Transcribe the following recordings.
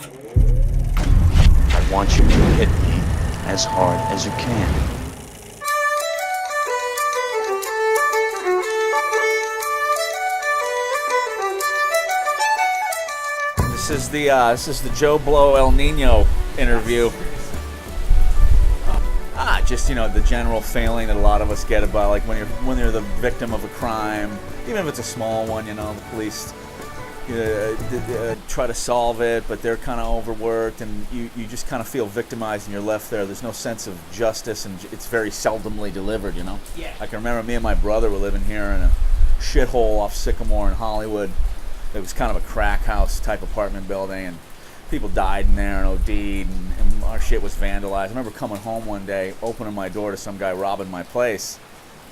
I want you to hit me as hard as you can. This is the Joe Blow El Nino interview. Just the general feeling that a lot of us get about like when you're the victim of a crime, even if it's a small one. The police try to solve it, but they're kind of overworked, and you just kind of feel victimized, and you're left there. There's no sense of justice, and it's very seldomly delivered. Yeah. I can remember me and my brother were living here in a shithole off Sycamore in Hollywood. It was kind of a crack house type apartment building, and people died in there and OD'd, and our shit was vandalized. I remember coming home one day, opening my door to some guy robbing my place,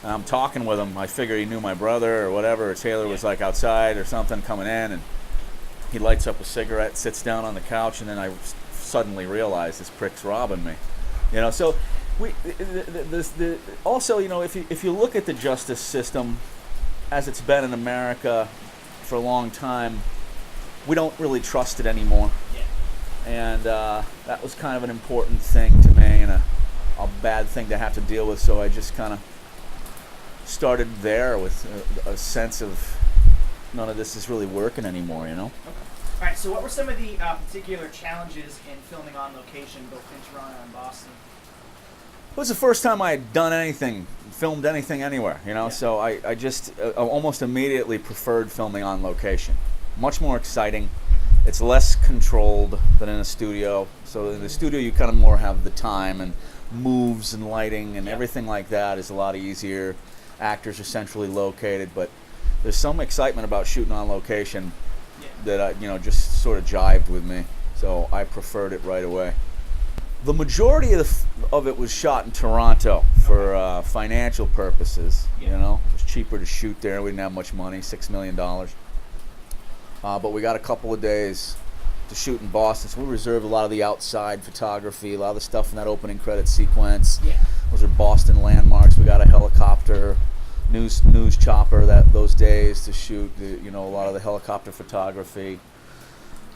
and I'm talking with him. I figure he knew my brother or whatever, or Taylor was like outside or something coming in, and he lights up a cigarette, sits down on the couch, and then I suddenly realize this prick's robbing me. So also, if you look at the justice system as it's been in America for a long time, we don't really trust it anymore. And that was kind of an important thing to me, and a bad thing to have to deal with. So I just kind of started there with a sense of none of this is really working anymore, Okay. All right. So what were some of the particular challenges in filming on location, both in Toronto and Boston? It was the first time I had done anything, filmed anything anywhere, Yeah. So I just almost immediately preferred filming on location. Much more exciting. It's less controlled than in a studio. So in the studio, you kind of more have the time, and moves and lighting and everything like that is a lot easier. Actors are centrally located, but there's some excitement about shooting on location that just sort of jived with me. So I preferred it right away. The majority of it was shot in Toronto for financial purposes. It was cheaper to shoot there. We didn't have much money, $6 million. But we got a couple of days to shoot in Boston, so we reserved a lot of the outside photography, a lot of the stuff in that opening credit sequence. Yeah. Those are Boston landmarks. We got a helicopter, news chopper those days to shoot a lot of the helicopter photography.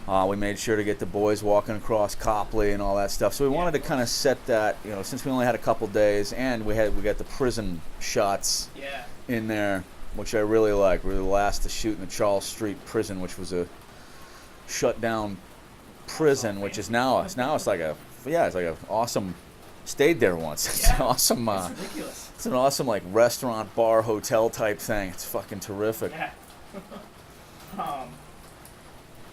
We made sure to get the boys walking across Copley and all that stuff. So we wanted to kind of set that, since we only had a couple days, and we got the prison shots in there, which I really like. We were the last to shoot in the Charles Street prison, which was a shut down prison, which is now it's like a awesome. Stayed there once. It's an awesome. It's ridiculous. It's an awesome restaurant, bar, hotel type thing. It's fucking terrific. Yeah. All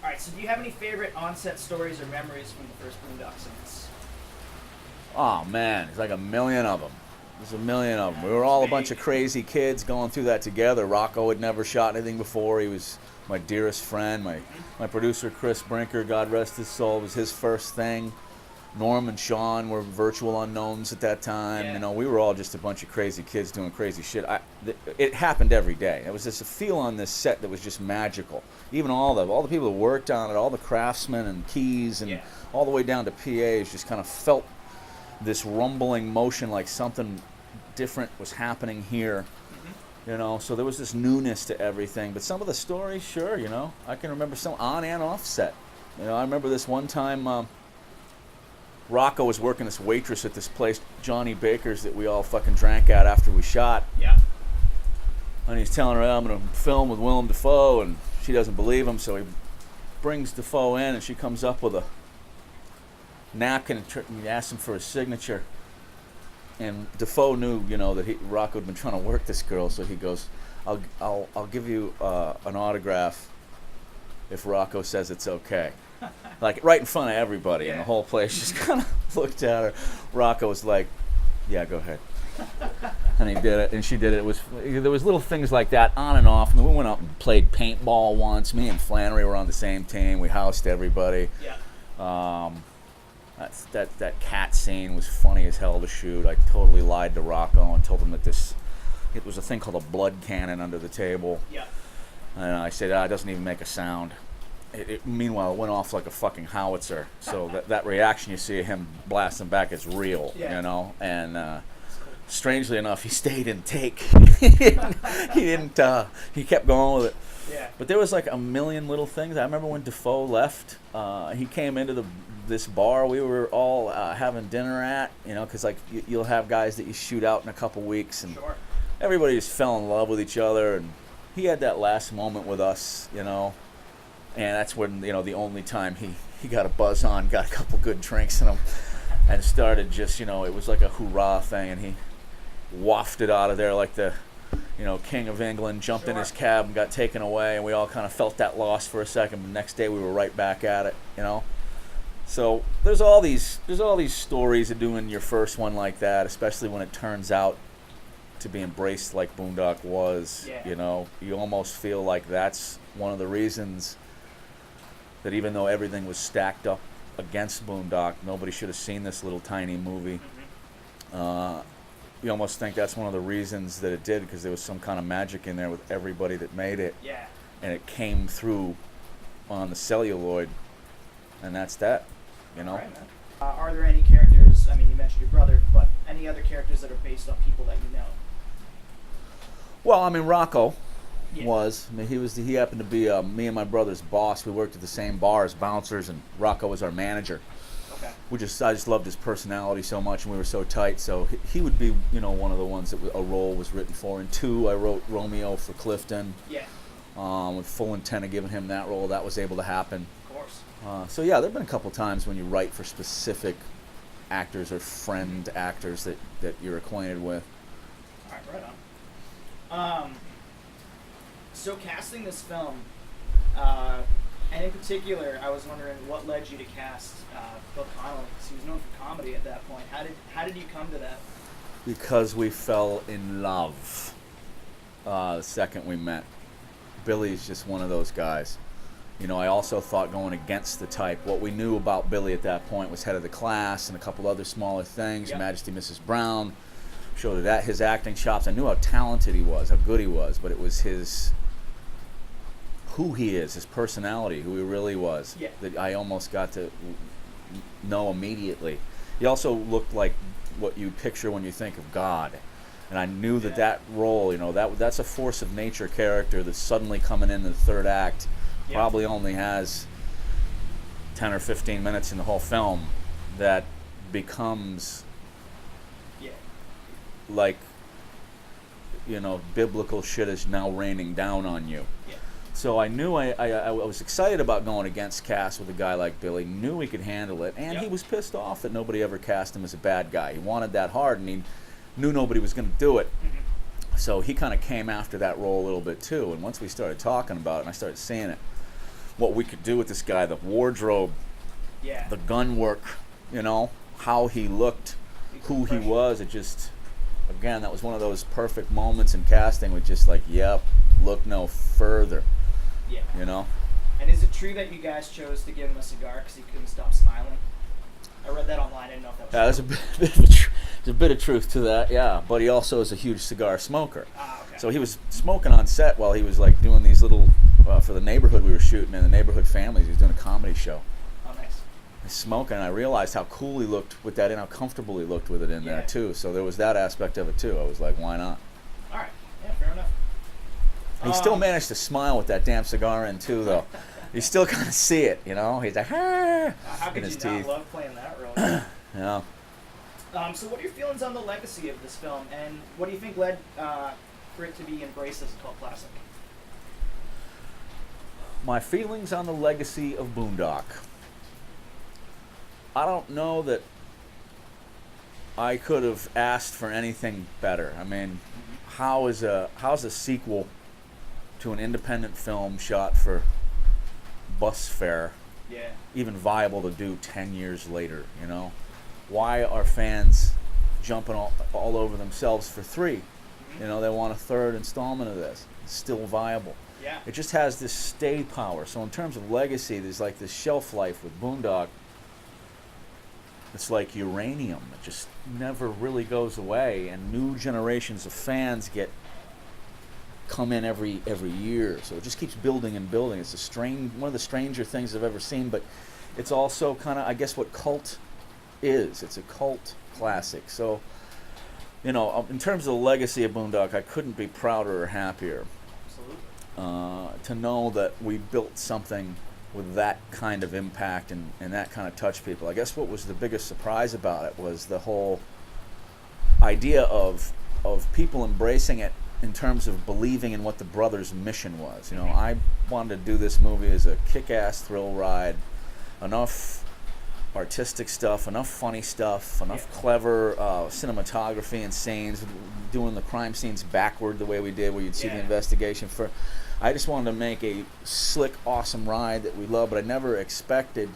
right. So, do you have any favorite on-set stories or memories from the first Boondock Saints? Oh man, there's like a million of them. There's a million of them. We were all a bunch of crazy kids going through that together. Rocco had never shot anything before. He was my dearest friend. My producer, Chris Brinker, God rest his soul, was his first thing. Norm and Sean were virtual unknowns at that time. We were all just a bunch of crazy kids doing crazy shit. It happened every day. There was just a feel on this set that was just magical. Even all the people that worked on it, all the craftsmen and keys, and all the way down to PAs, just kind of felt this rumbling motion, like something different was happening here. So there was this newness to everything. But some of the stories, sure, I can remember some on and off set. I remember this one time, Rocco was working this waitress at this place, Johnny Baker's, that we all fucking drank at after we shot. Yeah. And he's telling her, I'm going to film with Willem Dafoe, and she doesn't believe him, so he brings Dafoe in, and she comes up with a napkin and he asks him for his signature. And Dafoe knew, that Rocco had been trying to work this girl, so he goes, I'll give you an autograph if Rocco says it's okay. Right in front of everybody, and the whole place just kind of looked at her. Rocco was like, yeah, go ahead. And he did it, and she did it. There was little things like that on and off. We went out and played paintball once. Me and Flannery were on the same team. We housed everybody. Yeah. That cat scene was funny as hell to shoot. I totally lied to Rocco and told him that it was a thing called a blood cannon under the table. Yeah. And I said, it doesn't even make a sound. Meanwhile, it went off like a fucking howitzer. So that reaction you see of him blasting back is real, And strangely enough, he stayed in take. He kept going with it. Yeah. But there was like a million little things. I remember when Defoe left, he came into this bar we were all having dinner at, you know, because like you'll have guys that you shoot out in a couple weeks, and Sure. everybody just fell in love with each other, and he had that last moment with us, you know, and that's when, you know, the only time he got a buzz on, got a couple good drinks in him, and started just, you know, it was like a hoorah thing, and he wafted out of there like the, you know, King of England, jumped in his cab and got taken away, and we all kind of felt that loss for a second, but the next day we were right back at it, you know. So there's all these stories of doing your first one like that, especially when it turns out to be embraced like Boondock was. Yeah. You know, you almost feel like that's one of the reasons that even though everything was stacked up against Boondock, nobody should have seen this little tiny movie. You almost think that's one of the reasons that it did, because there was some kind of magic in there with everybody that made it. Yeah. And it came through on the celluloid, and that's that, you know. Right, man. Are there any characters, I mean, you mentioned your brother, but any other characters that are based on people that you know? Well, I mean, Rocco Yeah. was. I mean, he happened to be me and my brother's boss. We worked at the same bar as bouncers, and Rocco was our manager. Okay. I just loved his personality so much, and we were so tight. So he would be, you know, one of the ones that a role was written for. And 2, I wrote Romeo for Clifton. Yeah. With full intent of giving him that role. That was able to happen. Of course. So yeah, there've been a couple times when you write for specific actors or friend actors that you're acquainted with. All right, right on. So casting this film, and in particular, I was wondering what led you to cast Bill Connolly, because he was known for comedy at that point. How did you come to that? Because we fell in love the second we met. Billy's just one of those guys. You know, I also thought going against the type. What we knew about Billy at that point was Head of the Class and a couple other smaller things. Yep. Majesty Mrs. Brown showed that his acting chops. I knew how talented he was, how good he was, but it was who he is, his personality, who he really was, Yeah. that I almost got to know immediately. He also looked like what you picture when you think of God. And I knew that role, you know, that's a force of nature character that's suddenly coming in the third act. Yeah. Probably only has 10 or 15 minutes in the whole film, that becomes Yeah. like, you know, biblical shit is now raining down on you. Yeah. So I knew I was excited about going against cast with a guy like Billy, knew he could handle it, and Yep. he was pissed off that nobody ever cast him as a bad guy. He wanted that hard, and he knew nobody was going to do it. So he kind of came after that role a little bit too, and once we started talking about it and I started seeing it, what we could do with this guy, the wardrobe, Yeah. the gun work, you know, how he looked, who he was, it just, again, that was one of those perfect moments in casting with just like, yep, look no further, Yeah. you know. And is it true that you guys chose to give him a cigar because he couldn't stop smiling? I read that online. I didn't know if that was Yeah, there's a bit of truth to that, yeah. But he also is a huge cigar smoker. Okay. So he was smoking on set while he was like doing these little, for the neighborhood we were shooting in, the neighborhood families. He was doing a comedy show. Oh, nice. He's smoking, and I realized how cool he looked with that and how comfortable he looked with it in there too. So there was that aspect of it too. I was like, why not? All right. Yeah, fair enough. He still managed to smile with that damn cigar in too, though. You still kind of see it, you know. He's like, How in could his you teeth. not love playing that role? Yeah. So what are your feelings on the legacy of this film, and what do you think led for it to be embraced as a cult classic? My feelings on the legacy of Boondock. I don't know that I could have asked for anything better. I mean, how's a sequel to an independent film shot for bus fare Yeah. even viable to do 10 years later, you know? Why are fans jumping all over themselves for 3? You know, they want a 3rd installment of this. It's still viable. Yeah. It just has this stay power. So in terms of legacy, there's like this shelf life with Boondock. It's like uranium. It just never really goes away, and new generations of fans come in every year. So it just keeps building and building. It's one of the stranger things I've ever seen, but it's also kind of, I guess, what cult is. It's a cult classic. So, you know, in terms of the legacy of Boondock, I couldn't be prouder or happier. Absolutely. to know that we built something with that kind of impact and that kind of touch people. I guess what was the biggest surprise about it was the whole idea of people embracing it in terms of believing in what the brothers' mission was. You know, I wanted to do this movie as a kick-ass thrill ride, enough artistic stuff, enough funny stuff, enough clever cinematography and scenes, doing the crime scenes backward the way we did, where you'd see the investigation for. I just wanted to make a slick, awesome ride that we love, but I never expected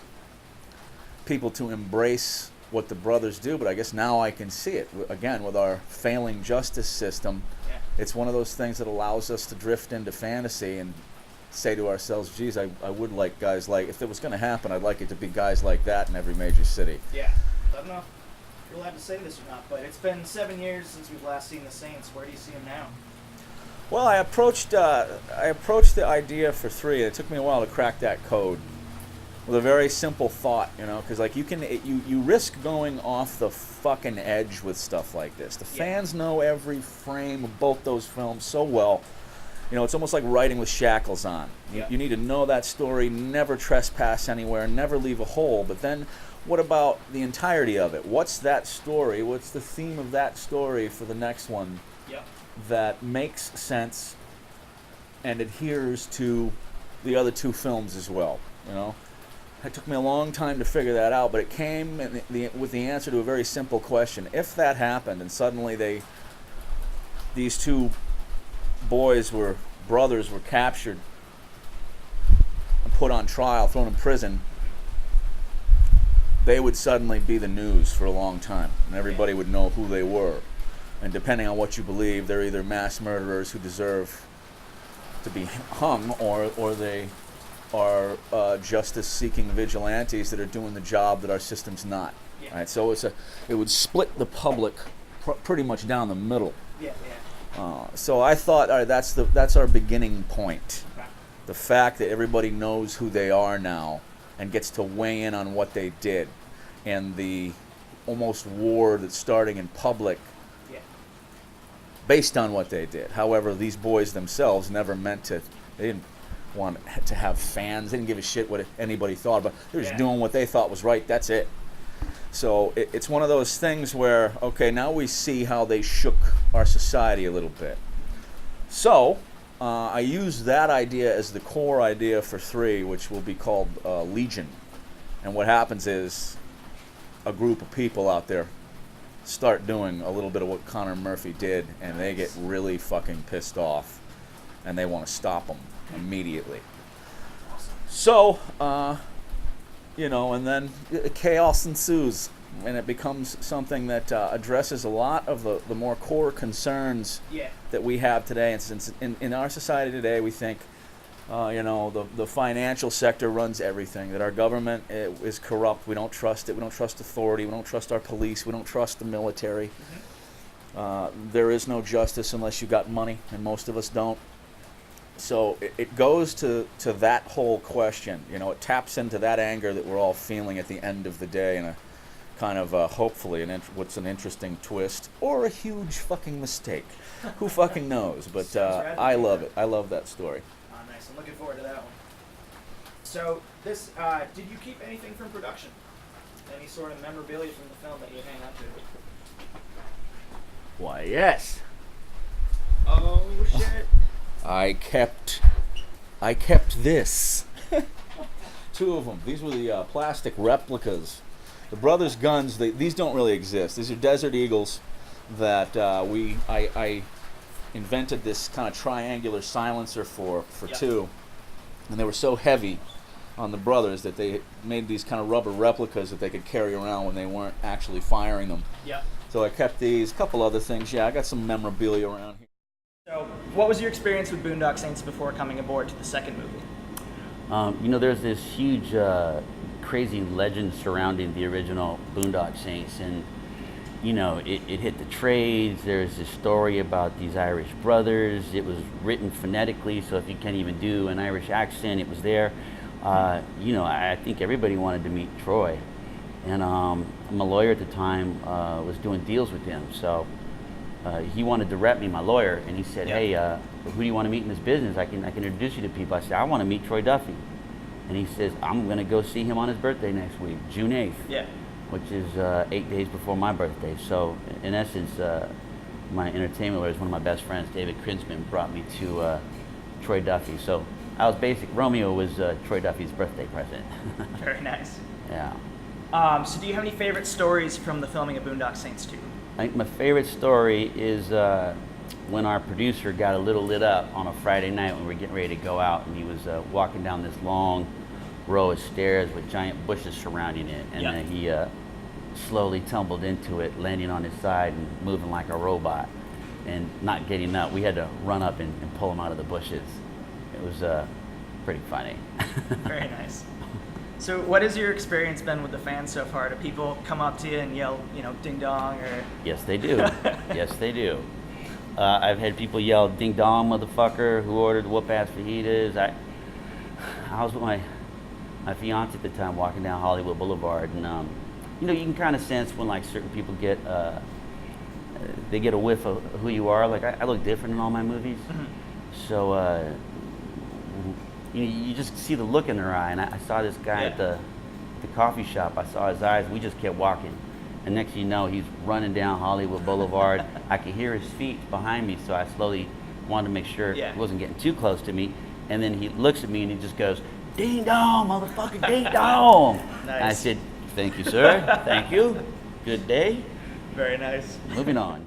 people to embrace what the brothers do. But I guess now I can see it again with our failing justice system. It's one of those things that allows us to drift into fantasy and say to ourselves, geez, I would like guys like, if it was going to happen, I'd like it to be guys like that in every major city. Yeah. I don't know if you're allowed to say this or not, but it's been 7 years since we've last seen the Saints. Where do you see them now? Well, I approached the idea for 3. It took me a while to crack that code with a very simple thought, you know, because like you risk going off the fucking edge with stuff like this. The fans know every frame of both those films so well. You know, it's almost like writing with shackles on. You need to know that story, never trespass anywhere, never leave a hole. But then what about the entirety of it? What's that story? What's the theme of that story for the next one that makes sense and adheres to the other 2 films as well? You know, it took me a long time to figure that out, but it came with the answer to a very simple question. If that happened and suddenly these 2 brothers were captured and put on trial, thrown in prison, they would suddenly be the news for a long time, and everybody would know who they were. And depending on what you believe, they're either mass murderers who deserve to be hung, or they are justice-seeking vigilantes that are doing the job that our system's not. Right? So it would split the public pretty much down the middle. So I thought, all right, that's our beginning point. The fact that everybody knows who they are now and gets to weigh in on what they did, and the almost war that's starting in public based on what they did. However, these boys themselves never meant to. They didn't want to have fans. They didn't give a shit what anybody thought about. They were just doing what they thought was right. That's it. So it's one of those things where, okay, now we see how they shook our society a little bit. So I use that idea as the core idea for 3, which will be called Legion. And what happens is a group of people out there start doing a little bit of what Connor Murphy did, and they get really fucking pissed off, and they want to stop them immediately. So, you know, and then chaos ensues, and it becomes something that addresses a lot of the more core concerns that we have today. And since in our society today, we think, you know, the financial sector runs everything, that our government is corrupt, we don't trust it, we don't trust authority, we don't trust our police, we don't trust the military. There is no justice unless you got money, and most of us don't. So it goes to that whole question. You know, it taps into that anger that we're all feeling at the end of the day, and a kind of hopefully what's an interesting twist or a huge fucking mistake. Who fucking knows? But I love it. I love that story. Nice. I'm looking forward to that one. So this, did you keep anything from production? Any sort of memorabilia from the film that you hang on to? Why, yes. Oh shit. I kept this. 2 of them. These were the plastic replicas. The brothers' guns. These don't really exist. These are Desert Eagles that I invented this kind of triangular silencer for 2, and they were so heavy on the brothers that they made these kind of rubber replicas that they could carry around when they weren't actually firing them. So I kept these. A couple other things. I got some memorabilia around here. So, what was your experience with Boondock Saints before coming aboard to the second movie? You know, there's this huge, crazy legend surrounding the original Boondock Saints, and you know, it hit the trades. There's this story about these Irish brothers. It was written phonetically, so if you can't even do an Irish accent, it was there. You know, I think everybody wanted to meet Troy, and my lawyer at the time was doing deals with him, so he wanted to rep me, my lawyer, and he said, hey, who do you want to meet in this business? I can introduce you to people. I said, I want to meet Troy Duffy. And he says, I'm going to go see him on his birthday next week, June 8th, Yeah. which is 8 days before my birthday. So in essence, my entertainment lawyer is one of my best friends, David Krinsman, brought me to Troy Duffy. So I was Romeo was Troy Duffy's birthday present. Very nice. Yeah. So do you have any favorite stories from the filming of Boondock Saints 2? I think my favorite story is when our producer got a little lit up on a Friday night when we were getting ready to go out, and he was walking down this long row of stairs with giant bushes surrounding it, and Yep. then he slowly tumbled into it, landing on his side and moving like a robot and not getting up. We had to run up and pull him out of the bushes. It was pretty funny. Very nice. So what has your experience been with the fans so far? Do people come up to you and yell, ding dong, or? Yes, they do. Yes, they do. I've had people yell, "Ding dong, motherfucker! Who ordered whoop-ass fajitas?" I was with my fiance at the time, walking down Hollywood Boulevard, and you can kind of sense when like certain people get they get a whiff of who you are. Like I look different in all my movies, so you just see the look in their eye. And I saw this guy at the coffee shop. I saw his eyes. We just kept walking. And next thing you know, he's running down Hollywood Boulevard. I could hear his feet behind me, so I slowly wanted to make sure he wasn't getting too close to me. And then he looks at me and he just goes, "Ding dong, motherfucker, ding dong." Nice. I said, "Thank you, sir. Thank you. Good day." Very nice. Moving on.